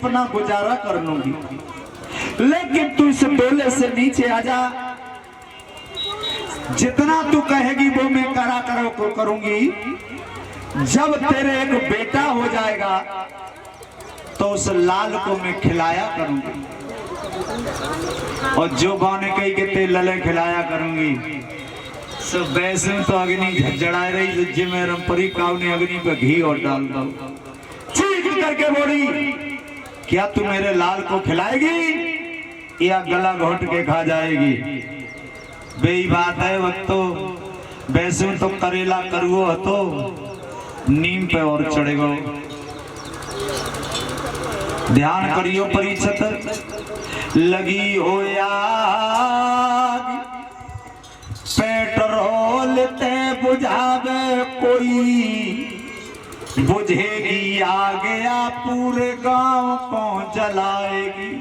अपना गुजारा कर लूंगी, लेकिन तू इस डोले से नीचे आ जा। जितना तू कहेगी वो मैं करूंगी। जब तेरे एक बेटा हो जाएगा तो उस लाल को मैं खिलाया करूंगी, और जो गाँव ने कही कि ते लले खिलाया करूंगी, सब वैसे तो अग्नि झड़झड़ा रही तो मेरे परी काव ने अग्नि पे घी और डाल दो। चीख करके बोली, क्या तू मेरे लाल को खिलाएगी या गला घोट के खा जाएगी? बेई बात है, वो तो वैसे तो करेला करुओ तो नीम पे और चढ़ेगा। ध्यान करियो परीक्षित, लगी हो याद पेट्रोल ते बुझावे कोई, बुझेगी आ गया पूरे गांव को जलाएगी।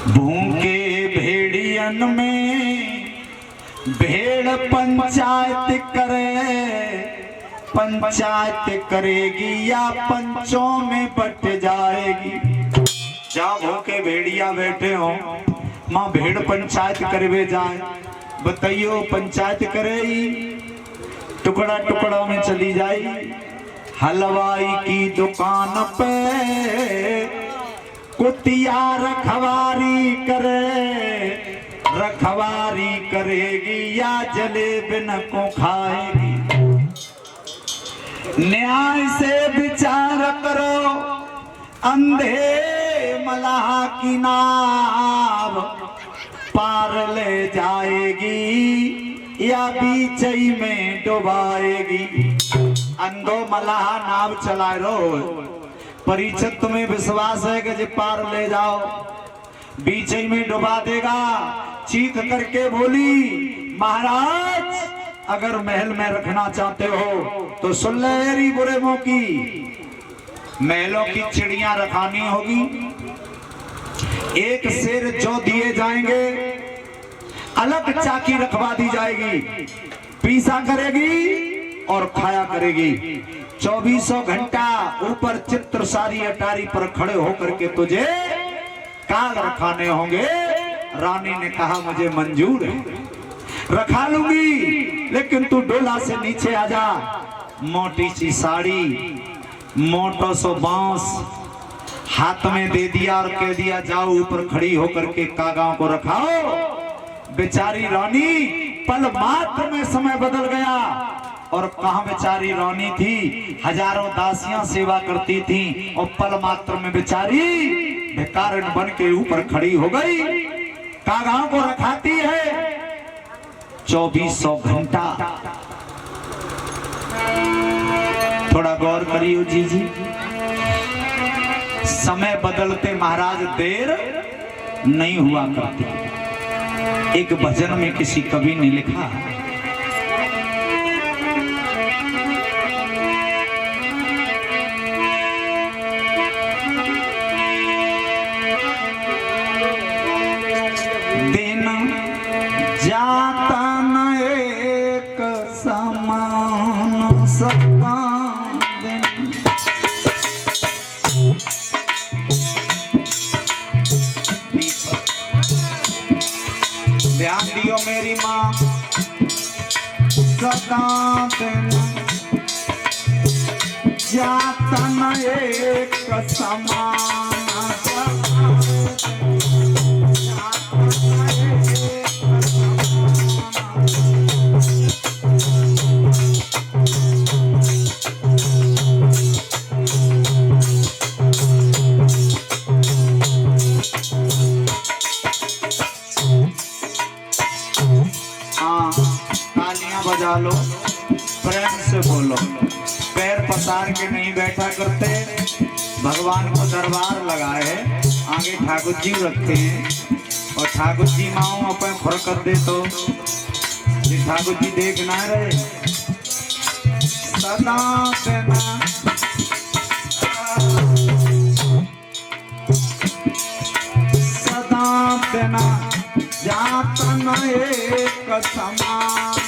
भूखे भेड़ियन में भेड़ पंचायत करेगी या पंचों में बट जाएगी। जहाँ भूखे भेड़िया बैठे हो माँ भेड़ पंचायत करवे जाए, बताइयो पंचायत करेगी, टुकड़ा टुकड़ा में चली जाएगी। हलवाई की दुकान पे कुतिया रखवारी करेगी या जलेबी न को खाएगी। न्याय से विचार करो, अंधे मलाह की नाव पार ले जाएगी या बीच में डुबाएगी। अंधो मलाह नाव चला रो, परीक्षित तुम्हें विश्वास है कि जो पार ले जाओ बीच में डुबा देगा। चीख करके बोली, महाराज अगर महल में रखना चाहते हो तो सुन ले बुरे मुंह की, महलों की चिड़ियां रखानी होगी। एक शेर जो दिए जाएंगे, अलग चाकी रखवा दी जाएगी, पीसा करेगी और खाया करेगी। 2400 घंटा ऊपर चित्र सारी अटारी पर खड़े होकर के तुझे काल रखाने होंगे। रानी ने कहा मुझे मंजूर है, रखा लूंगी, लेकिन तू डोला से नीचे आ जा। मोटी सी साड़ी, मोटो सो बांस हाथ में दे दिया और कह दिया जाओ ऊपर खड़ी होकर के कागाओं को रखाओ। बेचारी रानी पल मात्र में समय बदल गया, और कहां बेचारी रानी थी, हजारों दासियां सेवा करती थी, और पल मात्र में बेचारी भिखारिन बन के ऊपर खड़ी हो गई, कागाओं को रखाती है 2400 घंटा। थोड़ा गौर करियो जी। समय बदलते महाराज देर नहीं हुआ करती। एक भजन में किसी कवि ने लिखा, दिन जाता न एक समान सबका दिन। ध्यान दियो मेरी माँ, सदा दिन जाता न एक समान बजा लो, प्रेम से बोलो। पैर पसार के नहीं बैठा करते, भगवान को दरबार लगाए है, आगे ठाकुर जी रखते हैं, और ठाकुर जी माओ अपन फरकत दे तो ठाकुर जी देख ना रहे। सदा देना जाता न एक समान।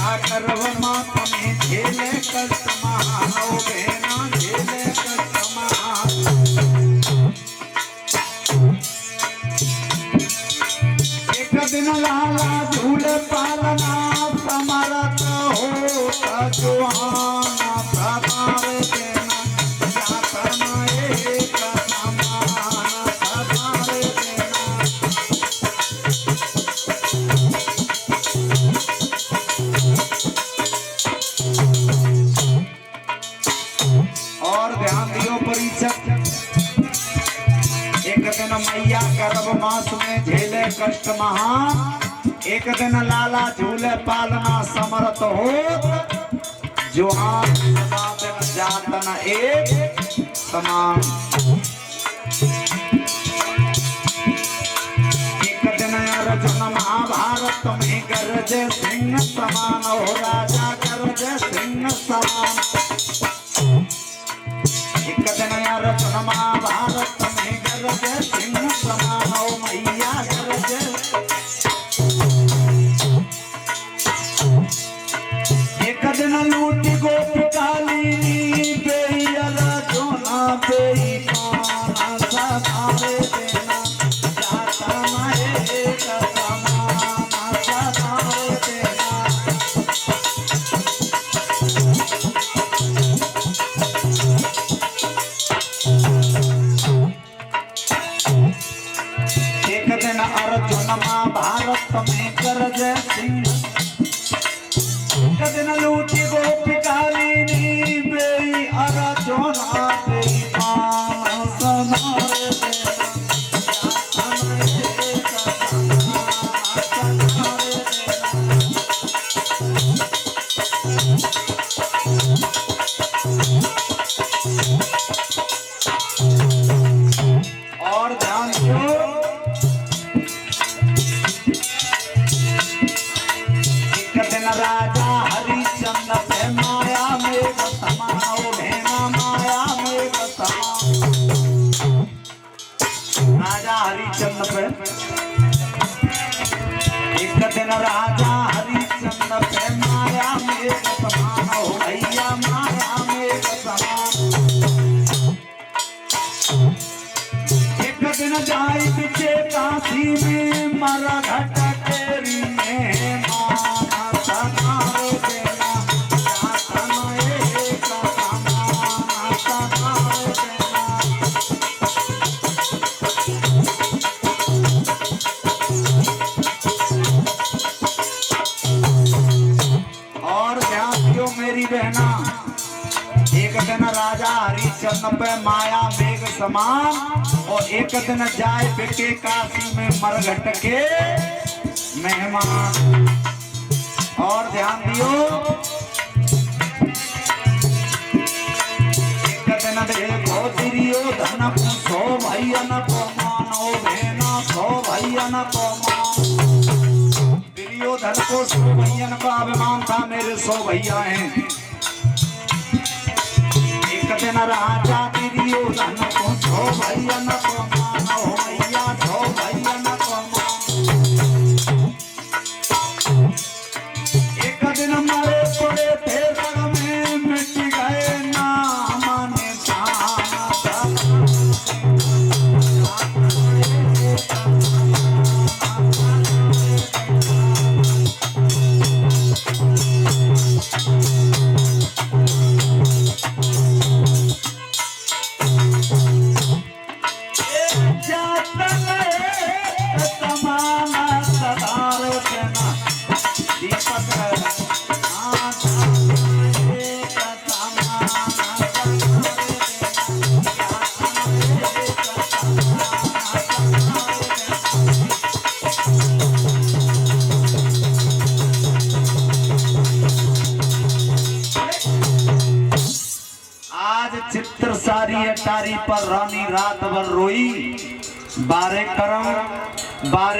मैया करब मात में झेले कष्ट महान ओ बहना झेले कष्ट महान। एक दिन लाला झूल पालना समरत हो जुआना प्रभार देना जातना एक समान प्रभार देना। और ध्यान दियो परीक्षक, एक दिन मैया गर्भ मास में झेले कष्ट महान, एक दिन लाला झूले पालना समर्थ हो जुहान समातन जातन एक समान। एक दिन अर्जुन महाभारत में गरजे सिंह समान हो राजा गरजे सिंह समान। एक दिन अर्जुन महाभारत में गरजे सिंह समान हो मैया गरजे। एक दिन लूटी गोपी कालिनी बेई अर्जुना बेई काना सधारे देना जातना एक समान सधारे देना। एक दिन अर्जुन महाभारत में गरजे सिंह, एक दिन लूटी गोपी कालिनी बेई अर्जुना बेई काना सधारे देना जातना एक समान सधारे देना। और ध्यान दो, एक दिन राजा हरिश्चंद्र पे माया मेघ समान ओ भेना माया मेघ समान। राजा हरिश्चंद्र पे, एक दिन राजा हरिश्चंद्र पे माया मेघ समान ओ भैया माया मेघ समान। एक दिन जाई पीछे काशी में मरा घट तेरी में माना सधारे देना जातना एक समान सधारे देना। और ध्यान दियो मेरी बहना, एक दिन राजा हरिश्चंद्र पे माया मेघ समान और एक दिन जाए बिके काशी में मरघट के मेहमान। और ध्यान दियो, एक दिन देखो दुर्योधन को सो भैयन को मानो भेना सो भैयन को मान। दुर्योधन को सो भैयन का अभिमान था, मेरे 100 भैया हैं। एक दिन राजा दुर्योधन को सो भैयन को मानो भैया सो भैयन को मान। एक दिन मरे पड़े थे रण में मिट गए नाम निशान चित्र सारी अटारी पर रानी रात भर रोई, बारे करम बारे